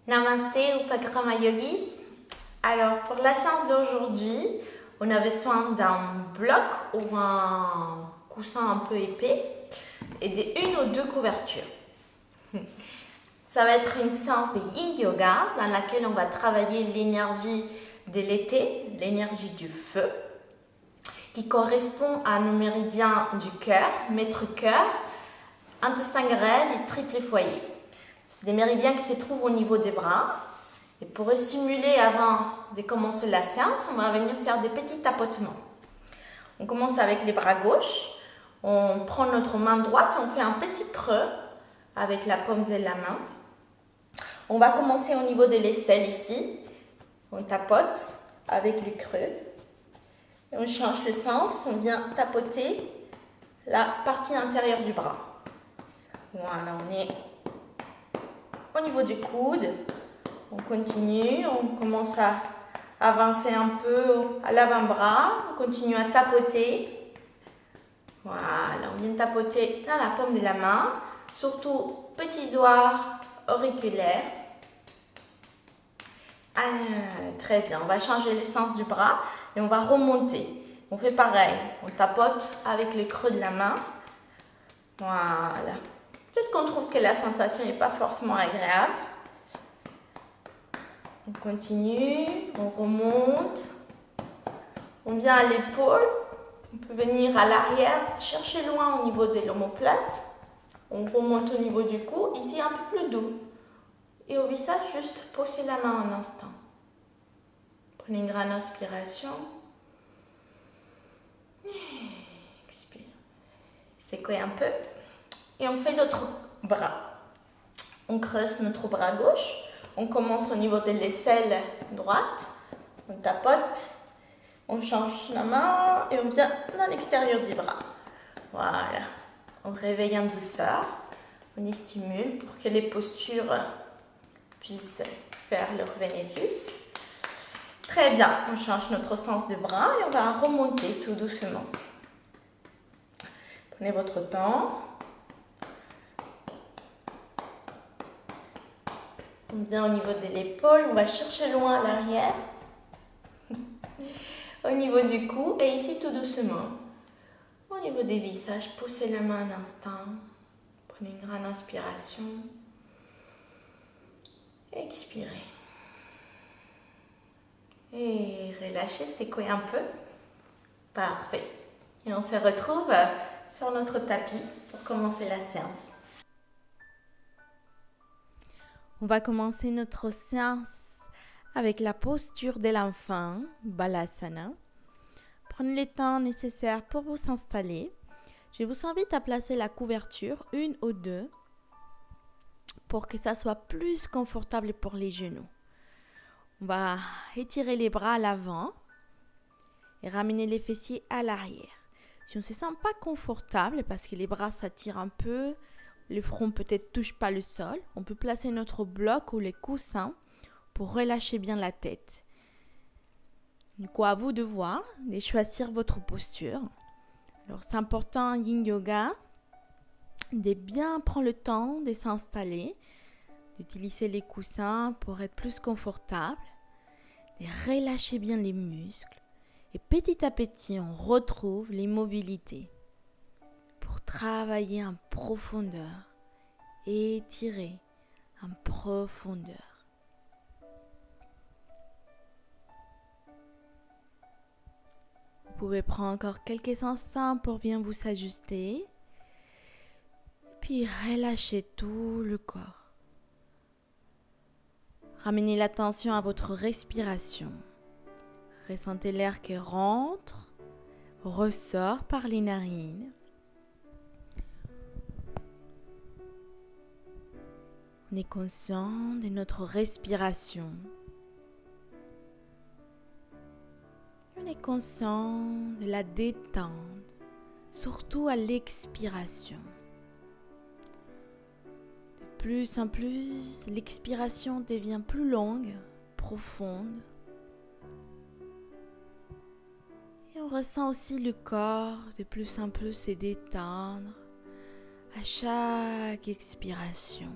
Namasté ou Pakrama Yogis. Alors, pour la séance d'aujourd'hui, on a besoin d'un bloc ou un coussin un peu épais et une ou deux couvertures. Ça va être une séance de Yin Yoga dans laquelle on va travailler l'énergie de l'été, l'énergie du feu, qui correspond à nos méridiens du cœur, maître-cœur, intestin grêle et triple foyer. C'est des méridiens qui se trouvent au niveau des bras. Et pour stimuler avant de commencer la séance, on va venir faire des petits tapotements. On commence avec les bras gauches. On prend notre main droite, on fait un petit creux avec la paume de la main. On va commencer au niveau de l'aisselle ici. On tapote avec le creux. Et on change le sens, on vient tapoter la partie intérieure du bras. Voilà, on est au niveau du coude. On continue, on commence à avancer un peu à l'avant-bras. On continue à tapoter. Voilà, on vient tapoter dans la paume de la main. Surtout, petit doigt auriculaire. Très bien, on va changer le sens du bras et on va remonter. On fait pareil, on tapote avec le creux de la main. Voilà. Peut-être qu'on trouve que la sensation n'est pas forcément agréable. On continue, on remonte. On vient à l'épaule. On peut venir à l'arrière, chercher loin au niveau de l'omoplate. On remonte au niveau du cou, ici un peu plus doux. Et au visage, juste poser la main un instant. Prenez une grande inspiration. Expire. Secouez un peu. Et on fait l'autre bras. On creuse notre bras gauche. On commence au niveau de l'aisselle droite. On tapote. On change la main et on vient dans l'extérieur du bras. Voilà. On réveille en douceur. On y stimule pour que les postures puissent faire leur bénéfice. Très bien. On change notre sens de bras et on va remonter tout doucement. Prenez votre temps. On vient au niveau de l'épaule, on va chercher loin à l'arrière, au niveau du cou et ici tout doucement. Au niveau des visages, poussez la main un instant, prenez une grande inspiration, expirez. Et relâchez, secouez un peu. Parfait. Et on se retrouve sur notre tapis pour commencer la séance. On va commencer notre séance avec la posture de l'enfant, Balasana. Prenez le temps nécessaire pour vous installer. Je vous invite à placer la couverture, une ou deux, pour que ça soit plus confortable pour les genoux. On va étirer les bras à l'avant et ramener les fessiers à l'arrière. Si on ne se sent pas confortable parce que les bras s'attirent un peu, le front peut-être touche pas le sol, on peut placer notre bloc ou les coussins pour relâcher bien la tête. Du coup, à vous de voir, de choisir votre posture. Alors, c'est important en Yin Yoga de bien prendre le temps de s'installer, d'utiliser les coussins pour être plus confortable, de relâcher bien les muscles. Et petit à petit, on retrouve l'immobilité pour travailler en profondeur, étirer en profondeur. Vous pouvez prendre encore quelques instants pour bien vous ajuster, puis relâcher tout le corps. Ramenez l'attention à votre respiration. Ressentez l'air qui rentre, ressort par les narines. On est conscient de notre respiration. On est conscient de la détente, surtout à l'expiration. De plus en plus, l'expiration devient plus longue, profonde. Et on ressent aussi le corps de plus en plus se détendre à chaque expiration.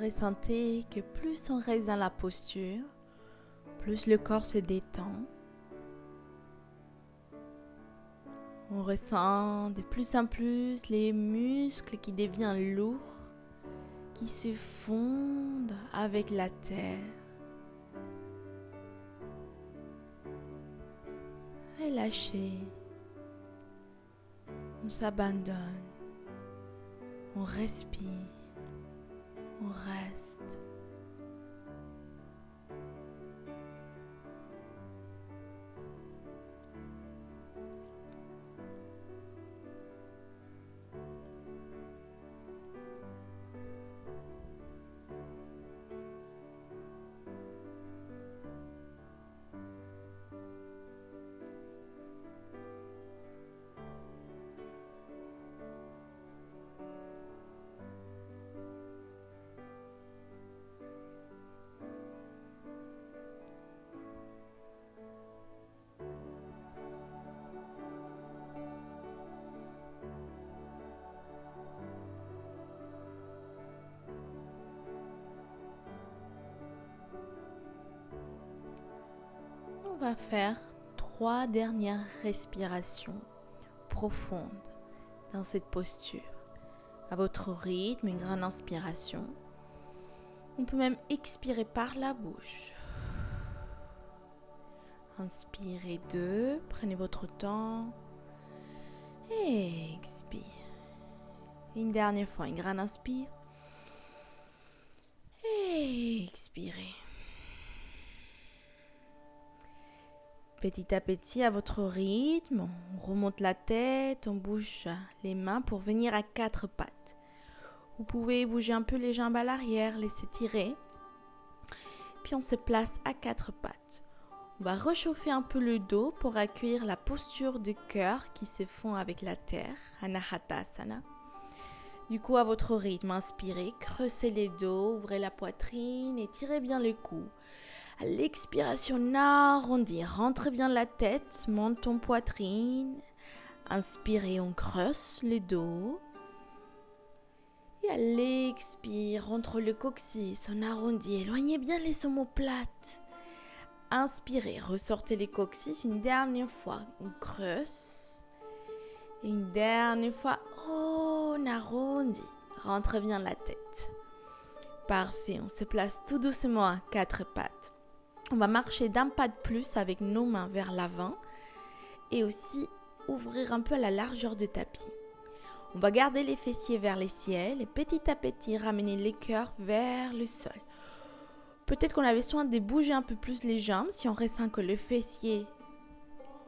ressentez que plus on reste dans la posture, plus le corps se détend. On ressent de plus en plus les muscles qui deviennent lourds, qui se fondent avec la terre. Relâchez. On s'abandonne. On respire. On reste. On va faire 3 dernières respirations profondes dans cette posture. À votre rythme, une grande inspiration. On peut même expirer par la bouche. Inspirez 2, prenez votre temps et expire. Une dernière fois, une grande inspire et expirez. Petit à petit, à votre rythme, on remonte la tête, on bouge les mains pour venir à 4 pattes. Vous pouvez bouger un peu les jambes à l'arrière, laisser tirer. Puis on se place à 4 pattes. On va réchauffer un peu le dos pour accueillir la posture du cœur qui se fond avec la terre, Anahatasana. Du coup, à votre rythme, inspirez, creusez les dos, ouvrez la poitrine et tirez bien le cou. À l'expiration, arrondis, rentre bien la tête, monte ton poitrine. Inspirez, on creuse le dos. Et à l'expire, rentre le coccyx, on arrondit, éloignez bien les omoplates. Inspirez, ressortez les coccyx une dernière fois, on creuse. Et une dernière fois, on arrondit, rentre bien la tête. Parfait, on se place tout doucement à 4 pattes. On va marcher d'un pas de plus avec nos mains vers l'avant et aussi ouvrir un peu à la largeur du tapis. On va garder les fessiers vers le ciel et petit à petit ramener les cœurs vers le sol. Peut-être qu'on avait besoin de bouger un peu plus les jambes si on ressent que le fessier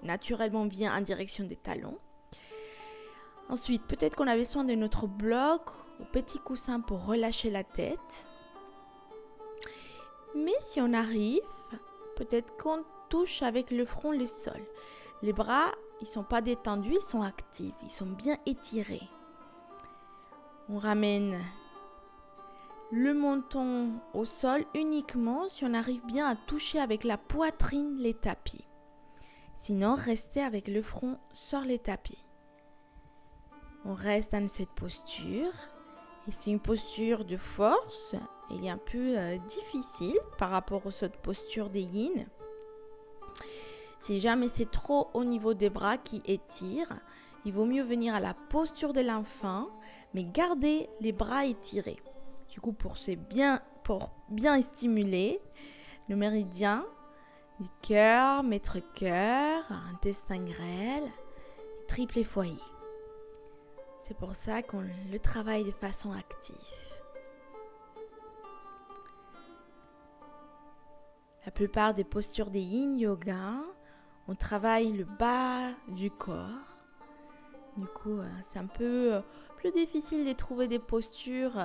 naturellement vient en direction des talons. Ensuite, peut-être qu'on avait besoin de notre bloc au petit coussin pour relâcher la tête. Mais si on arrive, peut-être qu'on touche avec le front le sol. Les bras, ils ne sont pas détendus, ils sont actifs, ils sont bien étirés. On ramène le menton au sol uniquement si on arrive bien à toucher avec la poitrine les tapis. Sinon, restez avec le front sur les tapis. On reste dans cette posture. Et c'est une posture de force. Il est un peu difficile par rapport aux autres postures des yin. Si jamais c'est trop au niveau des bras qui étirent, il vaut mieux venir à la posture de l'enfant, mais garder les bras étirés. Du coup, pour bien stimuler le méridien du cœur, maître-cœur, intestin grêle, triple foyer. C'est pour ça qu'on le travaille de façon active. La plupart des postures des yin yoga, on travaille le bas du corps. Du coup, c'est un peu plus difficile de trouver des postures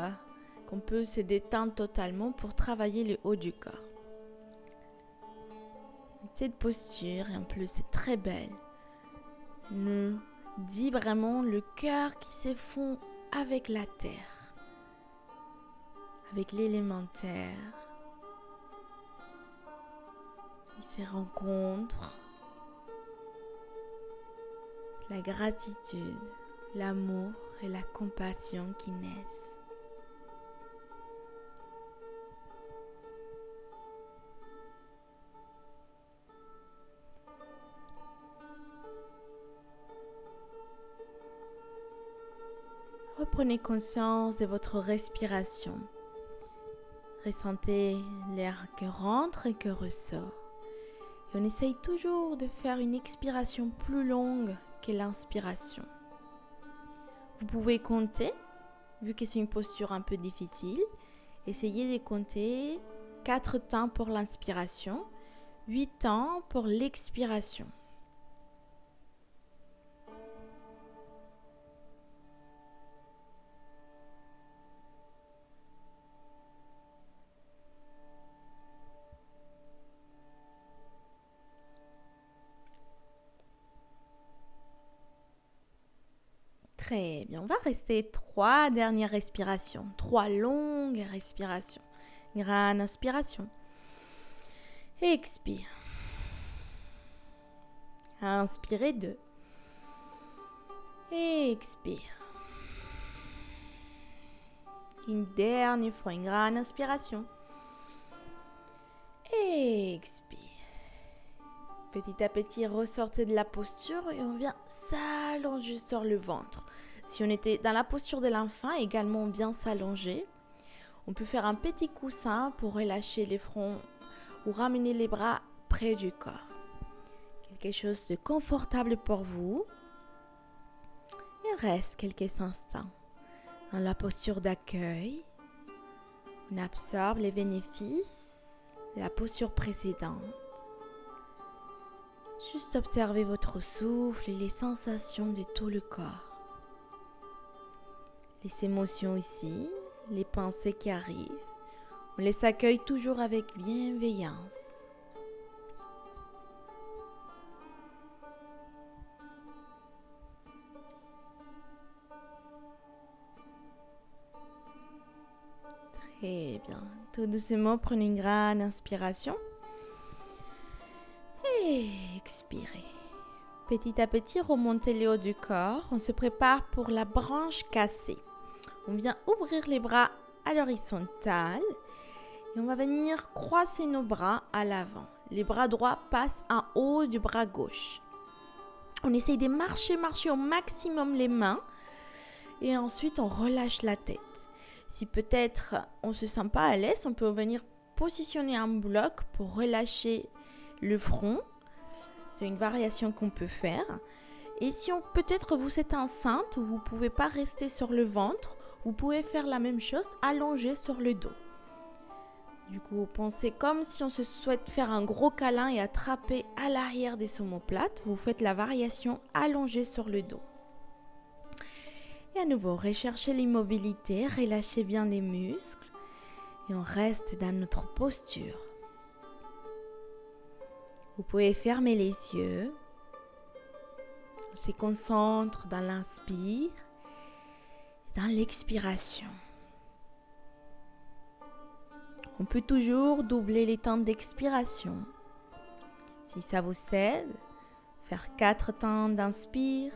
qu'on peut se détendre totalement pour travailler le haut du corps. Cette posture, en plus, c'est très belle. Nous dit vraiment le cœur qui se fond avec la terre, avec l'élémentaire. Ils se rencontrent. La gratitude, l'amour et la compassion qui naissent. Reprenez conscience de votre respiration. Ressentez l'air qui rentre et qui ressort. Et on essaye toujours de faire une expiration plus longue que l'inspiration. Vous pouvez compter, vu que c'est une posture un peu difficile. Essayez de compter 4 temps pour l'inspiration, 8 temps pour l'expiration. Très bien, on va rester 3 dernières respirations, 3 longues respirations. Grande inspiration. Expire. Inspirez 2. Expire. Une dernière fois, une grande inspiration. Expire. Petit à petit, ressortez de la posture et on vient s'allonger sur le ventre. Si on était dans la posture de l'enfant, également bien s'allonger. On peut faire un petit coussin pour relâcher les fronts ou ramener les bras près du corps. Quelque chose de confortable pour vous. Et reste quelques instants dans la posture d'accueil. On absorbe les bénéfices de la posture précédente. Juste observez votre souffle et les sensations de tout le corps. Les émotions ici, les pensées qui arrivent, on les accueille toujours avec bienveillance. Très bien. Tout doucement, prenez une grande inspiration. Et expirez. Petit à petit, remontez le haut du corps. On se prépare pour la branche cassée. On vient ouvrir les bras à l'horizontale et on va venir croiser nos bras à l'avant. Les bras droits passent en haut du bras gauche. On essaye de marcher au maximum les mains et ensuite on relâche la tête. Si peut-être on ne se sent pas à l'aise, on peut venir positionner un bloc pour relâcher le front. C'est une variation qu'on peut faire. Et si peut-être vous êtes enceinte, vous ne pouvez pas rester sur le ventre, vous pouvez faire la même chose, allongé sur le dos. Du coup, pensez comme si on se souhaite faire un gros câlin et attraper à l'arrière des omoplates. Vous faites la variation allongée sur le dos. Et à nouveau, recherchez l'immobilité, relâchez bien les muscles et on reste dans notre posture. Vous pouvez fermer les yeux. On se concentre dans l'inspire et dans l'expiration. On peut toujours doubler les temps d'expiration. Si ça vous aide, faire 4 temps d'inspire,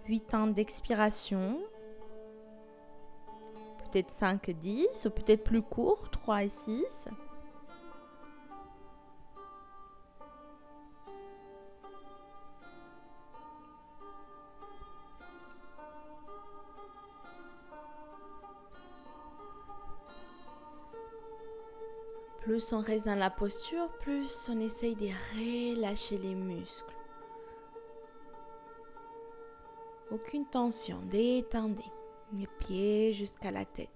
8 temps d'expiration, peut-être 5 et 10, ou peut-être plus court, 3 et 6. Plus on reste dans la posture, plus on essaye de relâcher les muscles. Aucune tension, détendez les pieds jusqu'à la tête.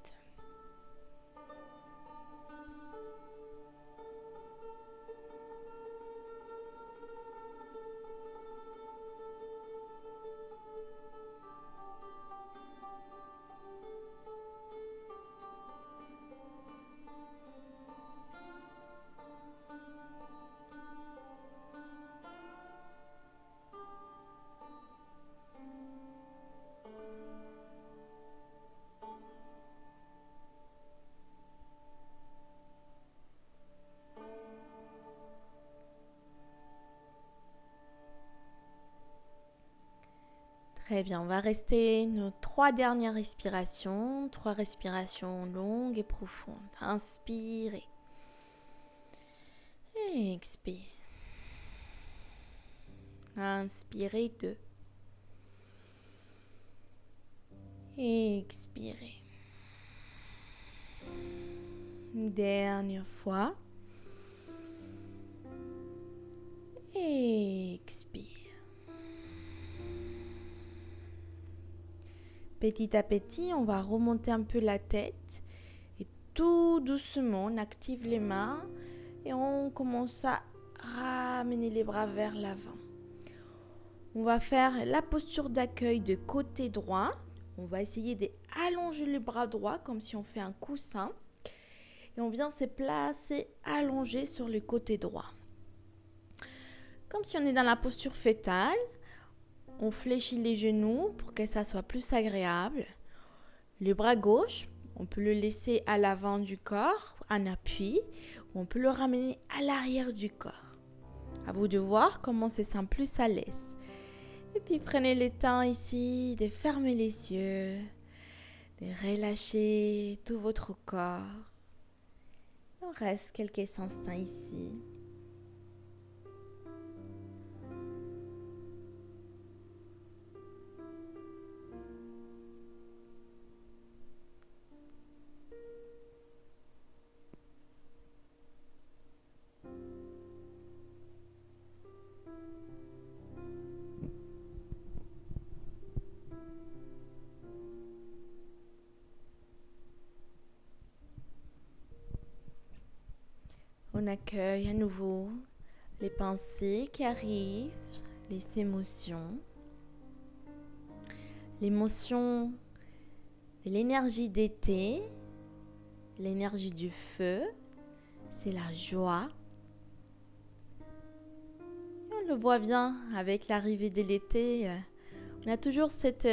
Très bien, on va rester nos 3 dernières respirations, 3 respirations longues et profondes. Inspirez. Et expire. Inspirez 2. Expirez. Une dernière fois. Expire. Petit à petit, on va remonter un peu la tête et tout doucement, on active les mains et on commence à ramener les bras vers l'avant. On va faire la posture d'accueil de côté droit. On va essayer d'allonger le bras droit comme si on fait un coussin. Et on vient se placer allongé sur le côté droit. Comme si on est dans la posture fétale. On fléchit les genoux pour que ça soit plus agréable. Le bras gauche, on peut le laisser à l'avant du corps, en appui, ou on peut le ramener à l'arrière du corps. À vous de voir comment se sent plus à l'aise. Et puis prenez le temps ici de fermer les yeux, de relâcher tout votre corps. On reste quelques instants ici. On accueille à nouveau les pensées qui arrivent, les émotions. L'émotion de l'énergie d'été, l'énergie du feu, c'est la joie. Et on le voit bien avec l'arrivée de l'été. On a toujours cette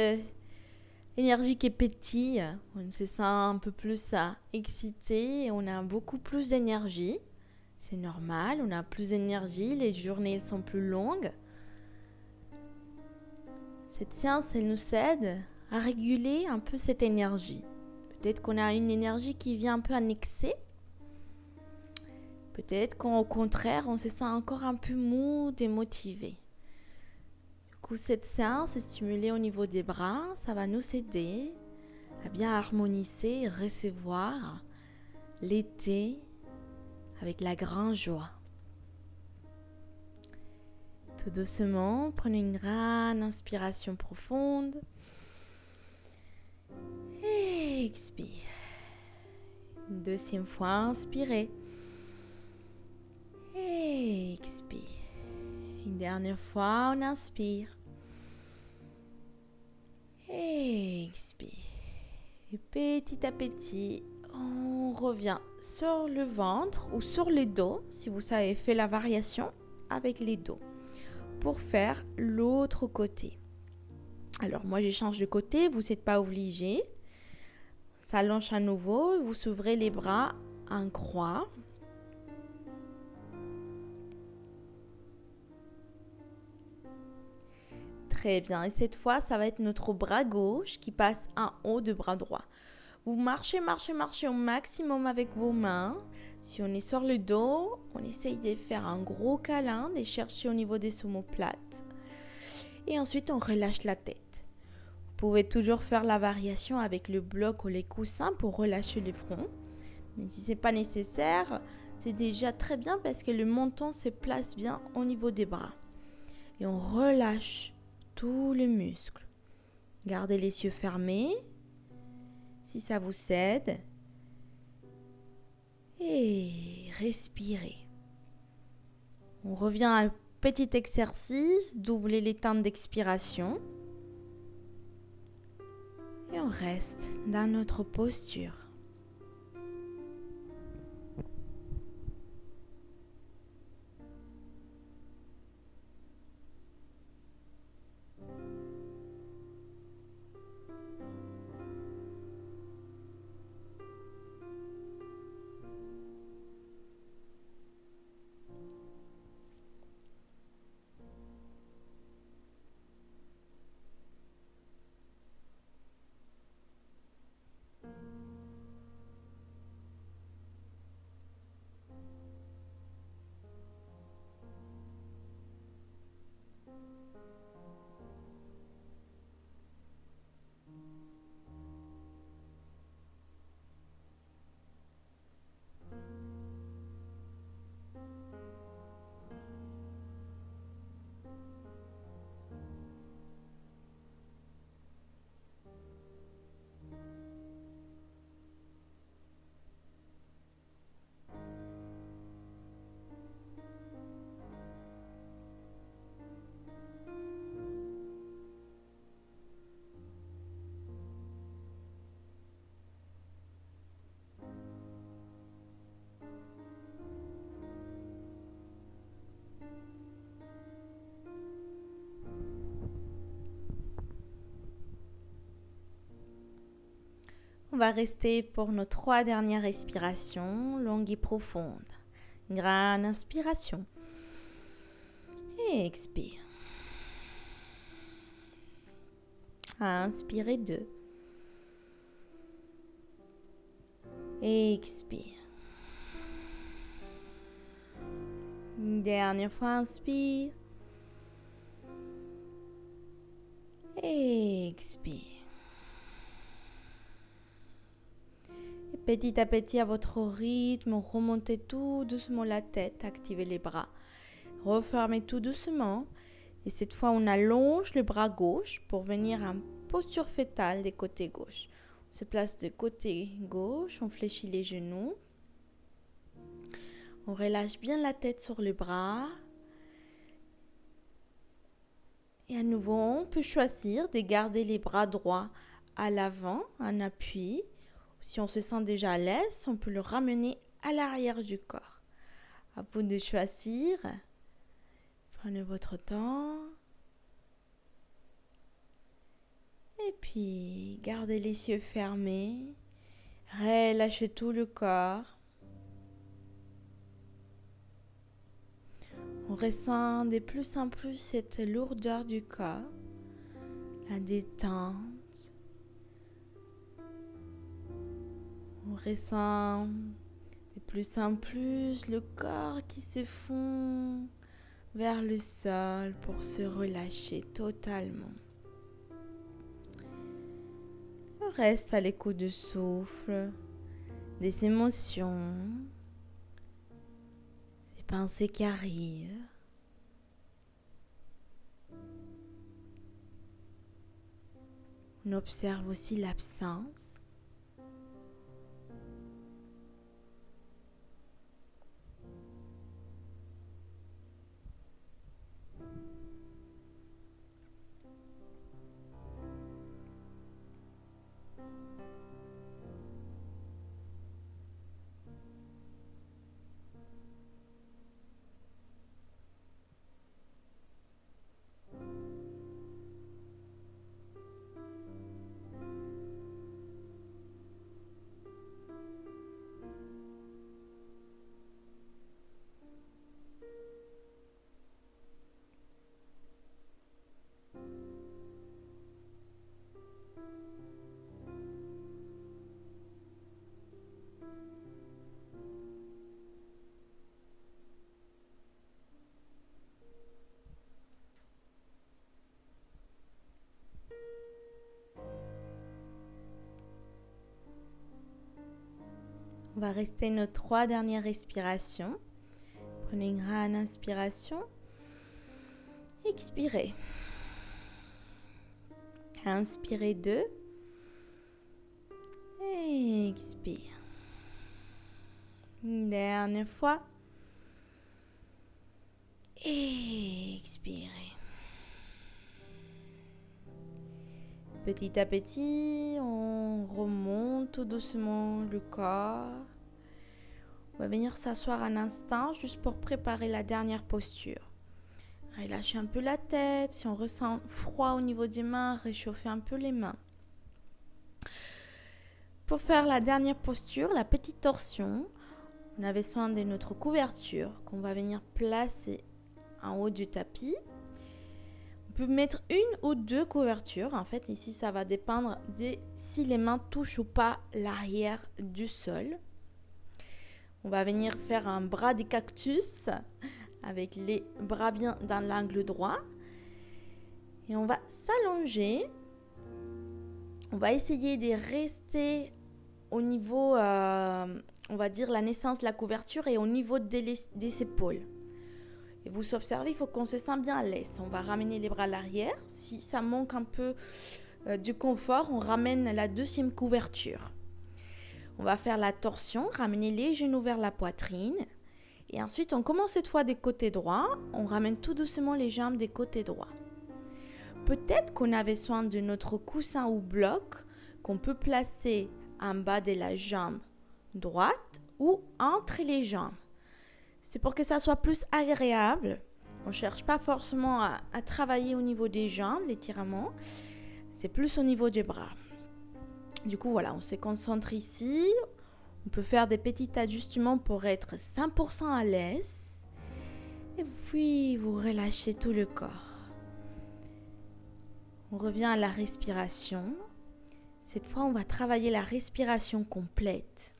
énergie qui pétille. On se sent un peu plus excité. On a beaucoup plus d'énergie. C'est normal, on a plus d'énergie, les journées sont plus longues. Cette séance, elle nous aide à réguler un peu cette énergie. Peut-être qu'on a une énergie qui vient un peu en excès. Peut-être qu'au contraire, on se sent encore un peu mou, démotivé. Du coup, cette séance est stimulée au niveau des bras. Ça va nous aider à bien harmoniser et recevoir l'été avec la grande joie. Tout doucement, prenez une grande inspiration profonde. Et expire. Une deuxième fois, inspirez. Et expire. Une dernière fois, on inspire. Et expire. Et petit à petit, on revient sur le ventre ou sur le dos, si vous avez fait la variation avec les dos, pour faire l'autre côté. Alors moi, je change de côté, vous n'êtes pas obligé. S'allonge à nouveau, vous ouvrez les bras en croix. Très bien, et cette fois, ça va être notre bras gauche qui passe en haut du bras droit. Vous marchez au maximum avec vos mains. Si on est sur le dos, on essaye de faire un gros câlin, de chercher au niveau des omoplates. Et ensuite, on relâche la tête. Vous pouvez toujours faire la variation avec le bloc ou les coussins pour relâcher le front. Mais si ce n'est pas nécessaire, c'est déjà très bien parce que le menton se place bien au niveau des bras. Et on relâche tous les muscles. Gardez les yeux fermés. Si ça vous aide. Et respirez. On revient à un petit exercice, doubler les temps d'expiration. Et on reste dans notre posture. On va rester pour nos 3 dernières respirations, longues et profondes. Grande inspiration. Et expire. Inspirez 2. Expire. Une dernière fois, inspire. Expire. Et petit à petit, à votre rythme, remontez tout doucement la tête, activez les bras. Refermez tout doucement. Et cette fois, on allonge le bras gauche pour venir en posture fétale des côtés gauche. On se place de côté gauche, on fléchit les genoux. On relâche bien la tête sur le bras. Et à nouveau, on peut choisir de garder les bras droits à l'avant, en appui. Si on se sent déjà à l'aise, on peut le ramener à l'arrière du corps. À vous de choisir. Prenez votre temps. Et puis, gardez les yeux fermés. Relâchez tout le corps. On ressent de plus en plus cette lourdeur du corps, la détente. On ressent de plus en plus le corps qui se fond vers le sol pour se relâcher totalement. On reste à l'écoute du souffle, des émotions, des pensées qui arrivent. On observe aussi l'absence. On va rester nos 3 dernières respirations. Prenez une grande inspiration. Expirez. Inspirez 2. Expire. Une dernière fois. Expirez. Petit à petit, on remonte tout doucement le corps. On va venir s'asseoir un instant juste pour préparer la dernière posture. Relâchez un peu la tête. Si on ressent froid au niveau des mains, réchauffez un peu les mains. Pour faire la dernière posture, la petite torsion, on avait soin de notre couverture qu'on va venir placer en haut du tapis. On peut mettre 1 ou 2 couvertures. En fait, ici, ça va dépendre de si les mains touchent ou pas l'arrière du sol. On va venir faire un bras de cactus avec les bras bien dans l'angle droit. Et on va s'allonger. On va essayer de rester au niveau, on va dire, la naissance de la couverture et au niveau des épaules. Et vous observez, il faut qu'on se sente bien à l'aise. On va ramener les bras à l'arrière. Si ça manque un peu du confort, on ramène la 2e couverture. On va faire la torsion, ramener les genoux vers la poitrine. Et ensuite, on commence cette fois du côté droit. On ramène tout doucement les jambes du côté droit. Peut-être qu'on avait soin de notre coussin ou bloc qu'on peut placer en bas de la jambe droite ou entre les jambes. C'est pour que ça soit plus agréable. On ne cherche pas forcément à travailler au niveau des jambes, l'étirement. C'est plus au niveau des bras. Du coup, voilà, on se concentre ici. On peut faire des petits ajustements pour être 100% à l'aise. Et puis, vous relâchez tout le corps. On revient à la respiration. Cette fois, on va travailler la respiration complète.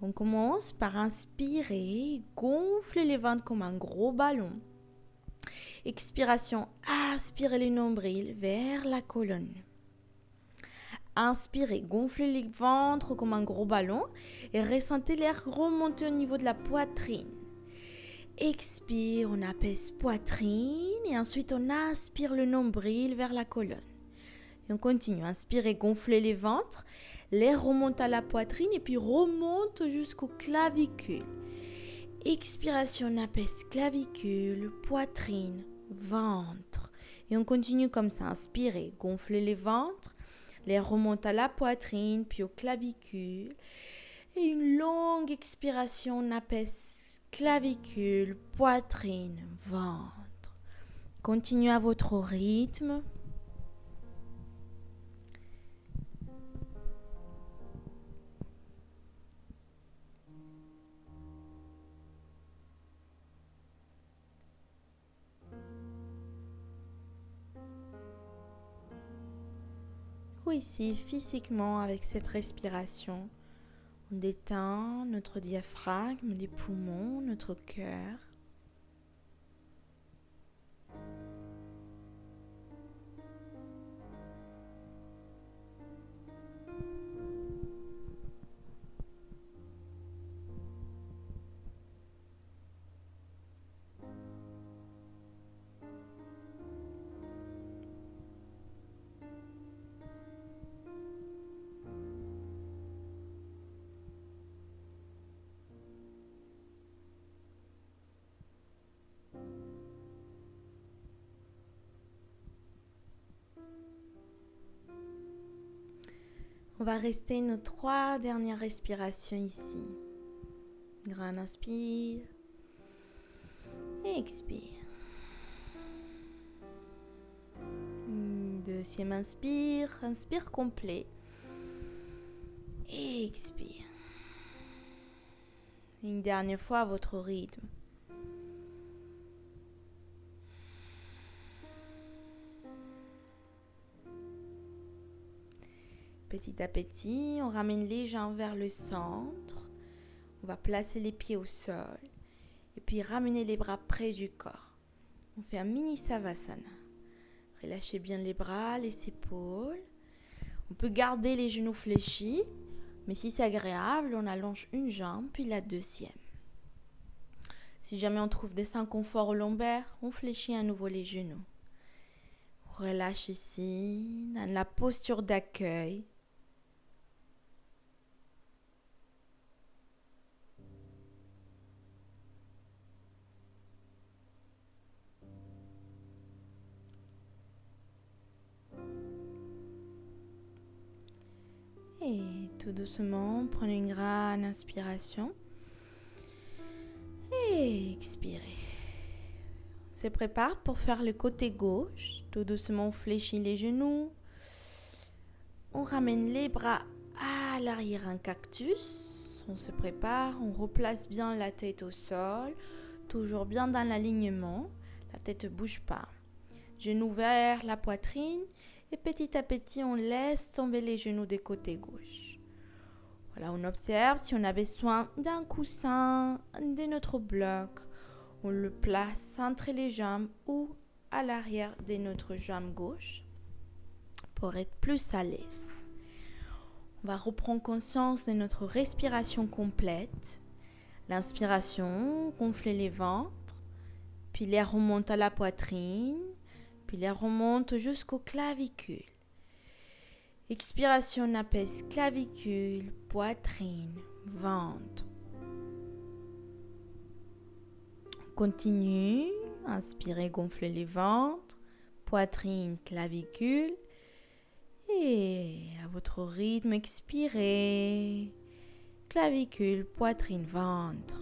On commence par inspirer, gonfler les ventres comme un gros ballon. Expiration, aspirez le nombril vers la colonne. Inspirez, gonflez les ventres comme un gros ballon et ressentez l'air remonter au niveau de la poitrine. Expire, on apaise poitrine et ensuite on aspire le nombril vers la colonne. Et on continue, inspirez, gonflez les ventres, l'air remonte à la poitrine et puis remonte jusqu'aux clavicules. Expiration, on apaise clavicule, poitrine, ventre. Et on continue comme ça, inspirez, gonflez les ventres, l'air remonte à la poitrine puis aux clavicules. Et une longue expiration, on apaise clavicule, poitrine, ventre. Continuez à votre rythme. Ici, physiquement, avec cette respiration, on détend notre diaphragme, les poumons, notre cœur. On va rester nos 3 dernières respirations ici. Grand inspire et expire. Deuxième inspire complet et expire. Une dernière fois à votre rythme. Petit à petit, on ramène les jambes vers le centre. On va placer les pieds au sol. Et puis ramener les bras près du corps. On fait un mini savasana. Relâchez bien les bras, les épaules. On peut garder les genoux fléchis. Mais si c'est agréable, on allonge une jambe puis la deuxième. Si jamais on trouve des inconforts au lombaire, on fléchit à nouveau les genoux. On relâche ici, dans la posture d'accueil. Et tout doucement, prenez une grande inspiration. Et expirez. On se prépare pour faire le côté gauche. Tout doucement, on fléchit les genoux. On ramène les bras à l'arrière, un cactus. On se prépare, on replace bien la tête au sol. Toujours bien dans l'alignement. La tête ne bouge pas. Genoux vers la poitrine. Et petit à petit, on laisse tomber les genoux du côté gauche. Voilà, on observe si on a besoin d'un coussin, de notre bloc. On le place entre les jambes ou à l'arrière de notre jambe gauche pour être plus à l'aise. On va reprendre conscience de notre respiration complète. L'inspiration, gonfler les ventres, puis l'air remonte à la poitrine, puis l'air remonte jusqu'aux clavicules. Expiration, on apaise clavicule, poitrine, ventre. Continue, inspirez, gonflez les ventres, poitrine, clavicule. Et à votre rythme, expirez, clavicule, poitrine, ventre.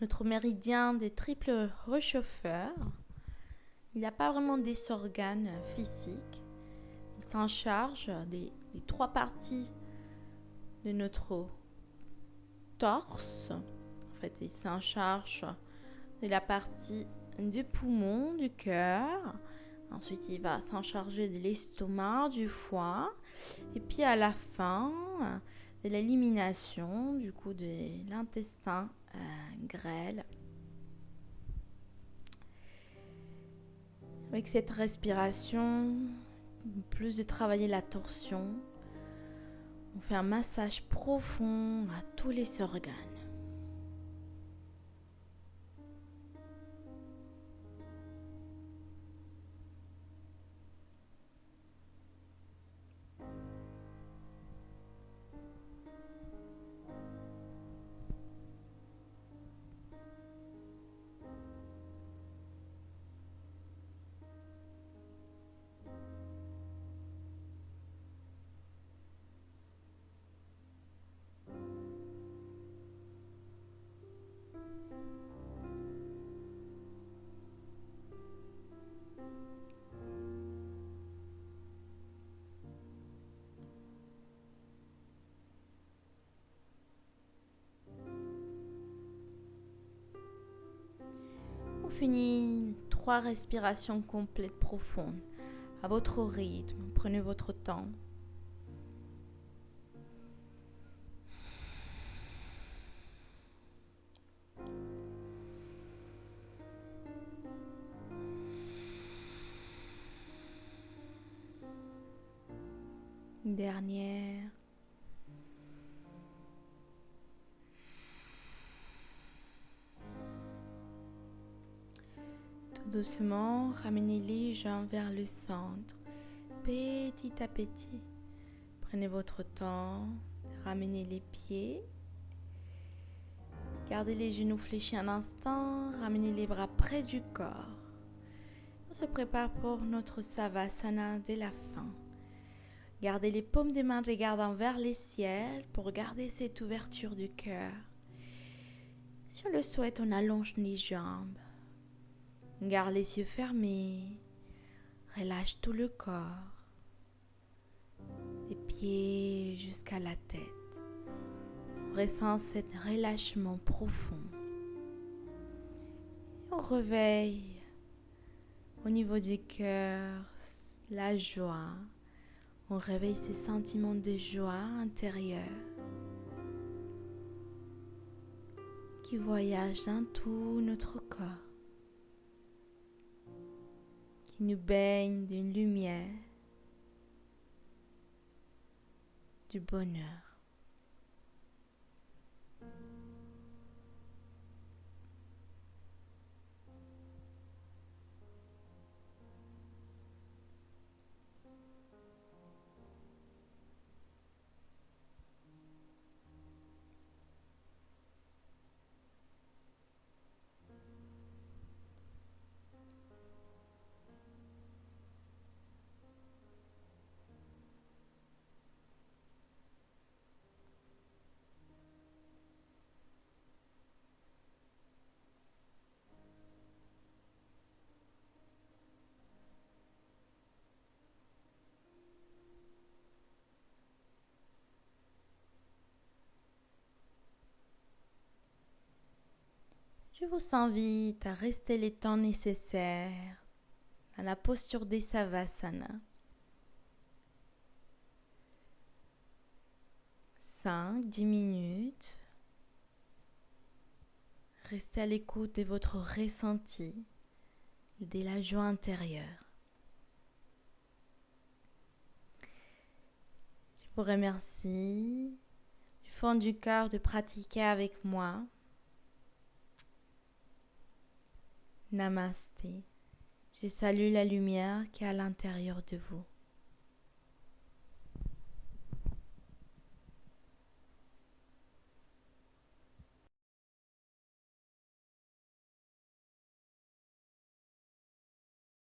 notre méridien des triples réchauffeurs. Il n'a pas vraiment des organes physiques. Il s'en charge des 3 parties de notre torse. En fait, il s'en charge de la partie du poumon, du cœur. Ensuite, il va s'en charger de l'estomac, du foie. Et puis à la fin, de l'élimination du coup de l'intestin grêle. Avec cette respiration, plus de travailler la torsion, on fait un massage profond à tous les organes. On finit 3 respirations complètes profondes à votre rythme. Prenez votre temps. Une dernière. Tout doucement, ramenez les jambes vers le centre, petit à petit. Prenez votre temps, ramenez les pieds. Gardez les genoux fléchis un instant, ramenez les bras près du corps. On se prépare pour notre Savasana dès la fin. Gardez les paumes des mains regardant vers le ciel pour garder cette ouverture du cœur. Si on le souhaite, on allonge les jambes. Garde les yeux fermés. Relâche tout le corps. Des pieds jusqu'à la tête. On ressent ce relâchement profond. On réveille au niveau du cœur la joie. On réveille ces sentiments de joie intérieure qui voyagent dans tout notre corps, qui nous baigne d'une lumière, du bonheur. Je vous invite à rester les temps nécessaires dans la posture des Savasana. 5-10 minutes. Restez à l'écoute de votre ressenti et de la joie intérieure. Je vous remercie du fond du cœur de pratiquer avec moi. Namasté. Je salue la lumière qui est à l'intérieur de vous.